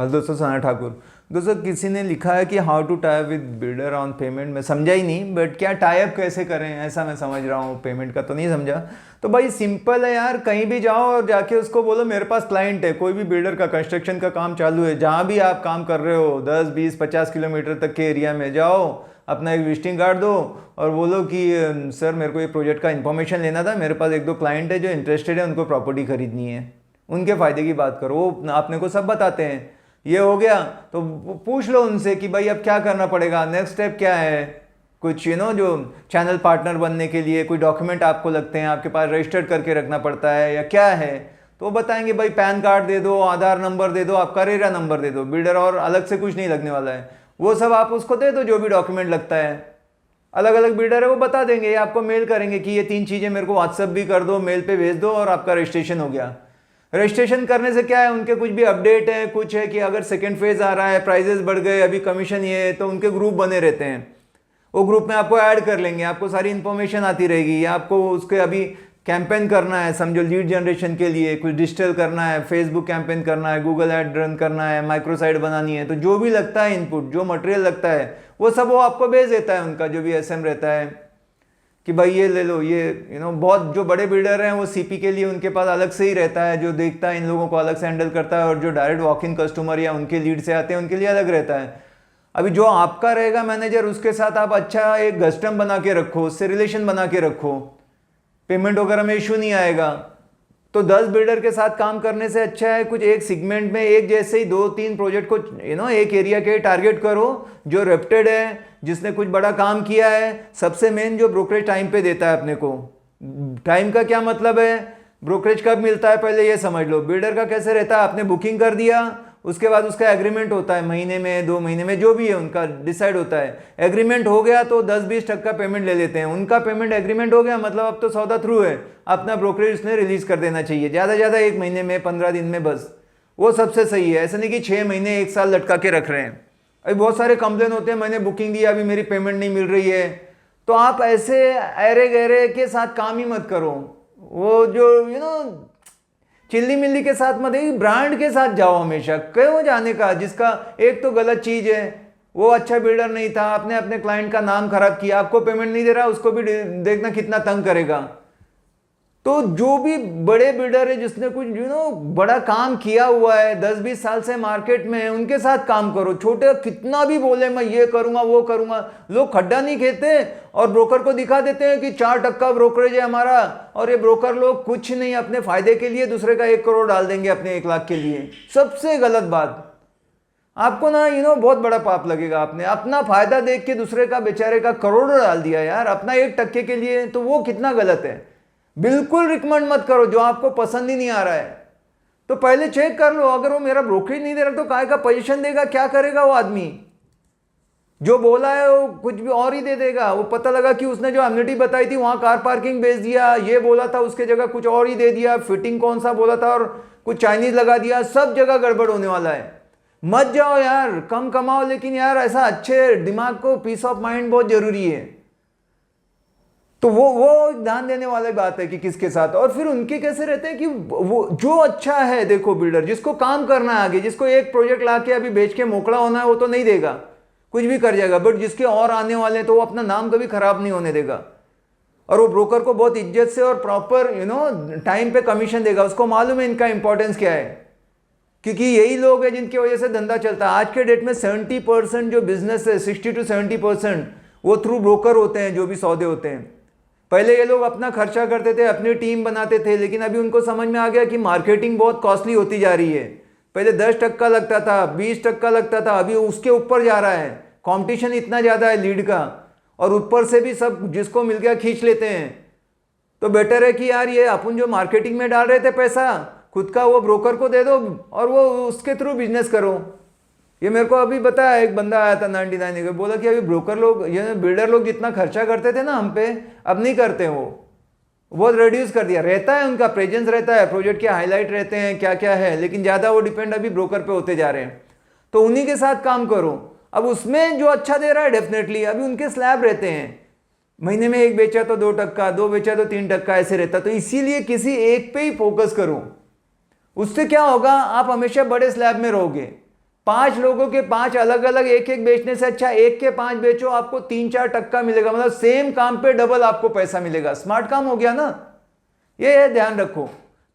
Hello दोस्तों, सना ठाकुर। दोस्तों, किसी ने लिखा है कि how to tie with builder on payment. मैं समझा ही नहीं, बट क्या टाई अप कैसे करें ऐसा मैं समझ रहा हूँ, पेमेंट का तो नहीं समझा। तो भाई सिंपल है यार, कहीं भी जाओ और जाके उसको बोलो मेरे पास क्लाइंट है, कोई भी बिल्डर का कंस्ट्रक्शन का काम चालू है, जहाँ भी आप काम कर रहे हो 10 20 50 किलोमीटर तक के एरिया में जाओ, अपना एक विजिटिंग कार्ड दो और बोलो कि सर मेरे को ये प्रोजेक्ट का इन्फॉर्मेशन लेना था, मेरे पास एक दो क्लाइंट है जो इंटरेस्टेड है, उनको प्रॉपर्टी खरीदनी है। उनके फ़ायदे की बात करो, वो आपने को सब बताते हैं। ये हो गया तो पूछ लो उनसे कि भाई अब क्या करना पड़ेगा, नेक्स्ट स्टेप क्या है। कुछ जो चैनल पार्टनर बनने के लिए कोई डॉक्यूमेंट आपको लगते हैं, आपके पास रजिस्टर्ड करके रखना पड़ता है या क्या है, तो वो बताएंगे भाई पैन कार्ड दे दो, आधार नंबर दे दो, आपका रेरा नंबर दे दो, बिल्डर और अलग से कुछ नहीं लगने वाला है। वो सब आप उसको दे दो जो भी डॉक्यूमेंट लगता है। अलग अलग बिल्डर है वो बता देंगे, ये आपको मेल करेंगे कि ये 3 चीज़ें मेरे को व्हाट्सअप भी कर दो, मेल पे भेज दो और आपका रजिस्ट्रेशन हो गया। रजिस्ट्रेशन करने से क्या है, उनके कुछ भी अपडेट है, कुछ है कि अगर सेकेंड फेज आ रहा है, प्राइजेस बढ़ गए, अभी कमीशन ये है, तो उनके ग्रुप बने रहते हैं। वो ग्रुप में आपको ऐड कर लेंगे, आपको सारी इन्फॉर्मेशन आती रहेगी। या आपको उसके अभी कैंपेन करना है, समझो लीड जनरेशन के लिए कुछ डिजिटल करना है, फेसबुक कैंपेन करना है, गूगल ऐड रन करना है, माइक्रोसाइट बनानी है, तो जो भी लगता है इनपुट, जो मटेरियल लगता है वो सब वो आपको भेज देता है, उनका जो भी एसएम रहता है कि भाई ये ले लो। ये बहुत जो बड़े बिल्डर हैं वो सीपी के लिए उनके पास अलग से ही रहता है, जो देखता है इन लोगों को अलग से हैंडल करता है, और जो डायरेक्ट वॉक इन कस्टमर या उनके लीड से आते हैं उनके लिए अलग रहता है। अभी जो आपका रहेगा मैनेजर, उसके साथ आप अच्छा एक कस्टम बना के रखो, उससे रिलेशन बना के रखो, पेमेंट वगैरह में इशू नहीं आएगा। तो 10 बिल्डर के साथ काम करने से अच्छा है कुछ एक सेगमेंट में एक जैसे ही 2-3 प्रोजेक्ट को एक एरिया के टारगेट करो, जो रेप्टेड है, जिसने कुछ बड़ा काम किया है। सबसे मेन जो ब्रोकरेज टाइम पे देता है अपने को। टाइम का क्या मतलब है, ब्रोकरेज कब मिलता है पहले ये समझ लो। बिल्डर का कैसे रहता है, आपने बुकिंग कर दिया, उसके बाद उसका एग्रीमेंट होता है, महीने में 2 महीने में जो भी है उनका डिसाइड होता है। एग्रीमेंट हो गया तो 10-20% पेमेंट ले लेते हैं। उनका पेमेंट एग्रीमेंट हो गया मतलब अब तो सौदा थ्रू है, अपना ब्रोकरेज उसने रिलीज कर देना चाहिए, ज़्यादा ज़्यादा 1 महीने में, 15 दिन में, बस वो सबसे सही है। ऐसा नहीं कि 6 महीने 1 साल लटका के रख रहे हैं। अभी बहुत सारे कंप्लेन होते हैं, मैंने बुकिंग दिया अभी मेरी पेमेंट नहीं मिल रही है। तो आप ऐसे अरे गहरे के साथ काम ही मत करो। वो जो चिल्ली मिल्ली के साथ मत, एक ब्रांड के साथ जाओ हमेशा। क्यों जाने का, जिसका एक तो गलत चीज है, वो अच्छा बिल्डर नहीं था, आपने अपने क्लाइंट का नाम खराब किया, आपको पेमेंट नहीं दे रहा, उसको भी देखना कितना तंग करेगा। तो जो भी बड़े बिल्डर है, जिसने कुछ बड़ा काम किया हुआ है, 10-20 साल से मार्केट में है, उनके साथ काम करो। छोटे कितना भी बोले मैं ये करूंगा वो करूंगा, लोग खड्डा नहीं खेते और ब्रोकर को दिखा देते हैं कि 4% ब्रोकरेज है हमारा, और ये ब्रोकर लोग कुछ नहीं, अपने फायदे के लिए दूसरे का 1 करोड़ डाल देंगे अपने 1 लाख के लिए। सबसे गलत बात, आपको ना बहुत बड़ा पाप लगेगा। आपने अपना फायदा देख के दूसरे का, बेचारे का करोड़ों डाल दिया यार, अपना 1% के लिए, तो वो कितना गलत है। बिल्कुल रिकमेंड मत करो जो आपको पसंद ही नहीं आ रहा है। तो पहले चेक कर लो, अगर वो मेरा ब्रोकरेज नहीं दे रहा तो काय का पोजीशन देगा, क्या करेगा वो आदमी। जो बोला है वो कुछ भी और ही दे देगा। वो पता लगा कि उसने जो एमिनिटी बताई थी वहां कार पार्किंग भेज दिया, ये बोला था उसके जगह कुछ और ही दे दिया, फिटिंग कौन सा बोला था और कुछ चाइनीज लगा दिया, सब जगह गड़बड़ होने वाला है। मत जाओ यार, कम कमाओ लेकिन यार ऐसा अच्छे दिमाग को, पीस ऑफ माइंड बहुत जरूरी है। तो वो ध्यान देने वाली बात है कि किसके साथ। और फिर उनके कैसे रहते हैं कि वो जो अच्छा है, देखो बिल्डर जिसको काम करना है आगे, जिसको एक प्रोजेक्ट लाके अभी बेच के मोकला होना है, वो तो नहीं देगा, कुछ भी कर जाएगा। बट जिसके और आने वाले हैं तो वो अपना नाम कभी खराब नहीं होने देगा, और वो ब्रोकर को बहुत इज्जत से और प्रॉपर टाइम पे कमीशन देगा। उसको मालूम है इनका इंपॉर्टेंस क्या है, क्योंकि यही लोग हैं जिनकी वजह से धंधा चलता है। आज के डेट में 70% जो बिजनेस है, 60 to 70% वो थ्रू ब्रोकर होते हैं, जो भी सौदे होते हैं। पहले ये लोग अपना खर्चा करते थे, अपनी टीम बनाते थे, लेकिन अभी उनको समझ में आ गया कि मार्केटिंग बहुत कॉस्टली होती जा रही है। पहले 10% लगता था, 20% लगता था, अभी उसके ऊपर जा रहा है। कंपटीशन इतना ज़्यादा है लीड का, और ऊपर से भी सब जिसको मिल गया खींच लेते हैं। तो बेटर है कि यार ये अपन जो मार्केटिंग में डाल रहे थे पैसा, खुद का वो ब्रोकर को दे दो और वो उसके थ्रू बिजनेस करो। ये मेरे को अभी बताया, एक बंदा आया था 99 का, बोला कि अभी ब्रोकर लोग, ये बिल्डर लोग जितना खर्चा करते थे ना हम पे, अब नहीं करते। वो बहुत रिड्यूस कर दिया। रहता है उनका प्रेजेंस, रहता है प्रोजेक्ट के हाईलाइट रहते हैं, क्या क्या है, लेकिन ज़्यादा वो डिपेंड अभी ब्रोकर पे होते जा रहे हैं। तो उन्हीं के साथ काम करो। अब उसमें जो अच्छा दे रहा है डेफिनेटली, अभी उनके स्लैब रहते हैं, महीने में 1 बेचा तो 2%, 2 बेचा तो 3%, ऐसे रहता। तो इसीलिए किसी एक पे ही फोकस करो। उससे क्या होगा, आप हमेशा बड़े स्लैब में रहोगे। 5 लोगों के 5 अलग अलग एक एक बेचने से अच्छा एक के 5 बेचो, आपको 3-4 टक्का मिलेगा, मतलब सेम काम पे डबल आपको पैसा मिलेगा। स्मार्ट काम हो गया ना, ये है, ध्यान रखो।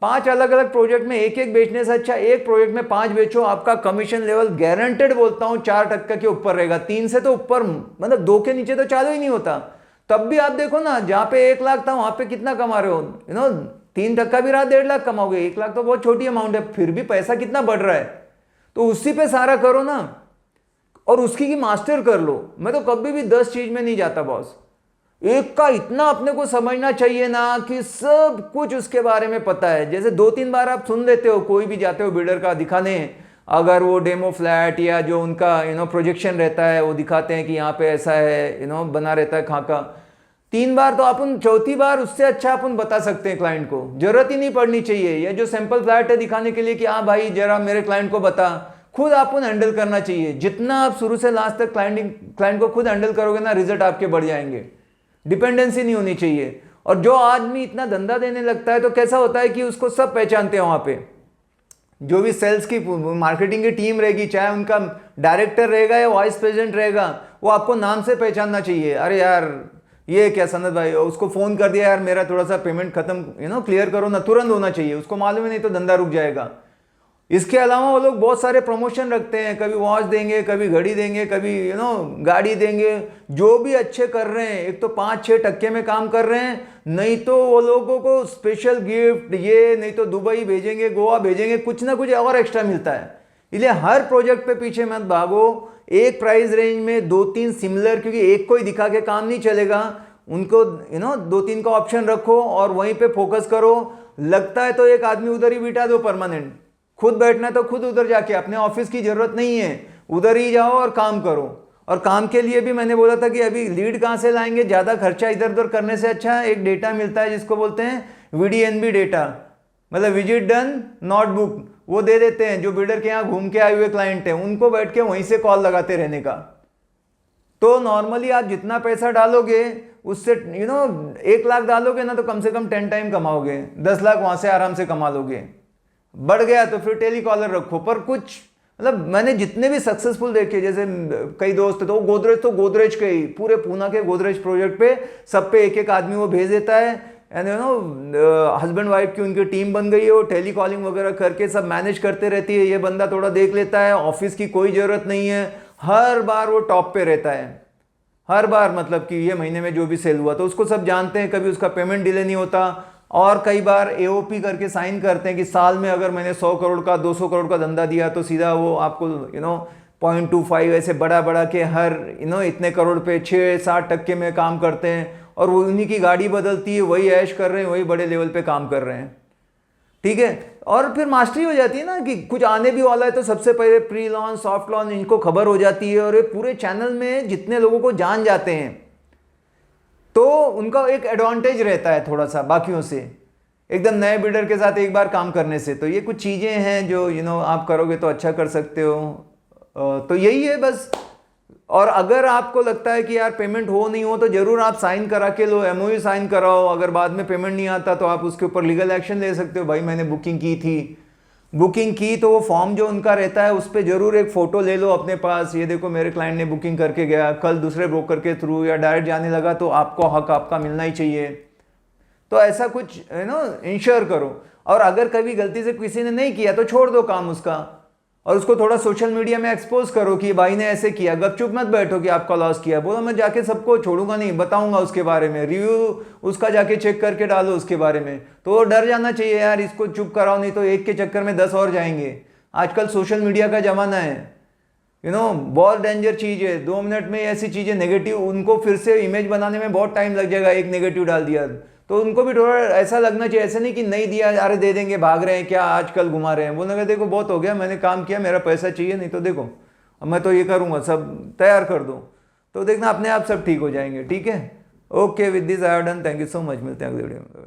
5 अलग अलग प्रोजेक्ट में एक एक बेचने से अच्छा एक प्रोजेक्ट में 5 बेचो, आपका कमीशन लेवल गारंटेड बोलता हूं 4% के ऊपर रहेगा। 3 से तो ऊपर, मतलब 2 के नीचे तो चालू ही नहीं होता। तब भी आप देखो ना, जहां पे 1 लाख था वहां पे कितना कमा रहे हो, 3% भी रहा 1.5 लाख कमाओगे। 1 लाख तो बहुत छोटी अमाउंट है, फिर भी पैसा कितना बढ़ रहा है। तो उसी पे सारा करो ना, और उसकी की मास्टर कर लो। मैं तो कभी भी 10 चीज में नहीं जाता बॉस, एक का इतना अपने को समझना चाहिए ना कि सब कुछ उसके बारे में पता है। जैसे 2-3 बार आप सुन लेते हो, कोई भी जाते हो बिल्डर का दिखाने, अगर वो डेमो फ्लैट या जो उनका प्रोजेक्शन रहता है वो दिखाते हैं कि यहाँ पे ऐसा है, बना रहता है खाका। 3 बार तो अपन, चौथी बार उससे अच्छा अपन बता सकते हैं क्लाइंट को, जरूरत ही नहीं पड़नी चाहिए। या जो सैंपल फ्लैट है दिखाने के लिए कि हाँ भाई जरा मेरे क्लाइंट को बता, खुद अपन हैंडल करना चाहिए। जितना आप शुरू से लास्ट तक क्लाइंट को खुद हैंडल करोगे ना, रिजल्ट आपके बढ़ जाएंगे। डिपेंडेंसी नहीं होनी चाहिए। और जो आदमी इतना धंधा देने लगता है तो कैसा होता है कि उसको सब पहचानते हैं। वहां पे जो भी सेल्स की मार्केटिंग की टीम रहेगी, चाहे उनका डायरेक्टर रहेगा या वाइस प्रेसिडेंट रहेगा, वो आपको नाम से पहचानना चाहिए। अरे यार ये क्या सनत भाई, उसको फोन कर दिया, यार मेरा थोड़ा सा पेमेंट खत्म क्लियर करो ना, तुरंत होना चाहिए। उसको मालूम है नहीं तो धंधा रुक जाएगा। इसके अलावा वो लोग बहुत सारे प्रमोशन रखते हैं, कभी वॉच देंगे, कभी घड़ी देंगे, कभी गाड़ी देंगे। जो भी अच्छे कर रहे हैं, एक तो 5-6 टक्के में काम कर रहे हैं, नहीं तो वो लोगों को स्पेशल गिफ्ट, ये नहीं तो दुबई भेजेंगे, गोवा भेजेंगे, कुछ ना कुछ और एक्स्ट्रा मिलता है। इसलिए हर प्रोजेक्ट पे पीछे मत भागो। एक प्राइस रेंज में 2-3 सिमिलर, क्योंकि एक को ही दिखा के काम नहीं चलेगा। उनको 2-3 का ऑप्शन रखो और वहीं पे फोकस करो। लगता है तो एक आदमी उधर ही बिठा दो परमानेंट, खुद बैठना है तो खुद उधर जाके, अपने ऑफिस की जरूरत नहीं है, उधर ही जाओ और काम करो। और काम के लिए भी मैंने बोला था कि अभी लीड कहां से लाएंगे, ज्यादा खर्चा इधर उधर करने से अच्छा एक डेटा मिलता है जिसको बोलते हैं VDNB डेटा, मतलब विजिट डन नॉट बुक। वो दे देते हैं जो बिल्डर के यहाँ घूम के आए हुए क्लाइंट हैं, उनको बैठ के वहीं से कॉल लगाते रहने का। तो नॉर्मली आप जितना पैसा डालोगे उससे 1 लाख डालोगे ना तो कम से कम 10 टाइम कमाओगे, 10 लाख वहां से आराम से कमा लोगे। बढ़ गया तो फिर टेलीकॉलर रखो। पर कुछ मतलब मैंने जितने भी सक्सेसफुल देखे, जैसे कई दोस्त थे तो गोदरेज के ही पूरे पूना के गोदरेज प्रोजेक्ट पे सब पे एक आदमी वो भेज देता है, एंड हस्बैंड वाइफ की उनकी टीम बन गई है, वो टेलीकॉलिंग वगैरह करके सब मैनेज करते रहती है। ये बंदा थोड़ा देख लेता है, ऑफिस की कोई जरूरत नहीं है, हर बार वो टॉप पे रहता है। हर बार मतलब कि ये महीने में जो भी सेल हुआ तो उसको सब जानते हैं, कभी उसका पेमेंट डिले नहीं होता। और कई बार AOP करके साइन करते हैं कि साल में अगर मैंने 100 करोड़ का 200 करोड़ का धंधा दिया तो सीधा वो आपको 0.25 ऐसे बढ़ा के हर इतने करोड़ पे 6-7 टक्के में काम करते हैं। और वो उन्हीं की गाड़ी बदलती है, वही ऐश कर रहे हैं, वही बड़े लेवल पे काम कर रहे हैं। ठीक है, और फिर मास्टरी हो जाती है ना कि कुछ आने भी वाला है तो सबसे पहले प्री लॉन्च, सॉफ्ट लॉन्च इनको खबर हो जाती है। और ये पूरे चैनल में जितने लोगों को जान जाते हैं तो उनका एक एडवांटेज रहता है थोड़ा सा बाकियों से, एकदम नए बिल्डर के साथ एक बार काम करने से। तो ये कुछ चीज़ें हैं जो आप करोगे तो अच्छा कर सकते हो। तो यही है बस। और अगर आपको लगता है कि यार पेमेंट हो नहीं हो तो जरूर आप साइन करा के लो, MOU साइन कराओ। अगर बाद में पेमेंट नहीं आता तो आप उसके ऊपर लीगल एक्शन ले सकते हो। भाई मैंने बुकिंग की तो वो फॉर्म जो उनका रहता है उस पर जरूर एक फोटो ले लो अपने पास, ये देखो मेरे क्लाइंट ने बुकिंग करके गया, कल दूसरे ब्रोकर के थ्रू या डायरेक्ट जाने लगा तो आपको हक आपका मिलना ही चाहिए। तो ऐसा कुछ इंश्योर करो। और अगर कभी गलती से किसी ने नहीं किया तो छोड़ दो काम उसका, और उसको थोड़ा सोशल मीडिया में एक्सपोज करो कि भाई ने ऐसे किया। गपचुप मत बैठो कि आपका लॉस किया, बोलो मैं जाके सबको छोड़ूंगा नहीं, बताऊंगा उसके बारे में, रिव्यू उसका जाके चेक करके डालो उसके बारे में। तो वो डर जाना चाहिए यार, इसको चुप कराओ नहीं तो एक के चक्कर में 10 और जाएंगे। आजकल सोशल मीडिया का जमाना है, बहुत डेंजर चीज है। 2 मिनट में ऐसी चीजें नेगेटिव, उनको फिर से इमेज बनाने में बहुत टाइम लग जाएगा। एक नेगेटिव डाल दिया तो उनको भी थोड़ा ऐसा लगना चाहिए, ऐसे नहीं कि नहीं दिया अरे दे देंगे, भाग रहे हैं क्या आजकल घुमा रहे हैं। बोलने का देखो बहुत हो गया, मैंने काम किया, मेरा पैसा चाहिए, नहीं तो देखो अब मैं तो ये करूंगा, सब तैयार कर दो। तो देखना अपने आप सब ठीक हो जाएंगे। ठीक है, okay, with this I have done, thank you so much, मिलते हैं अगले वीडियो में।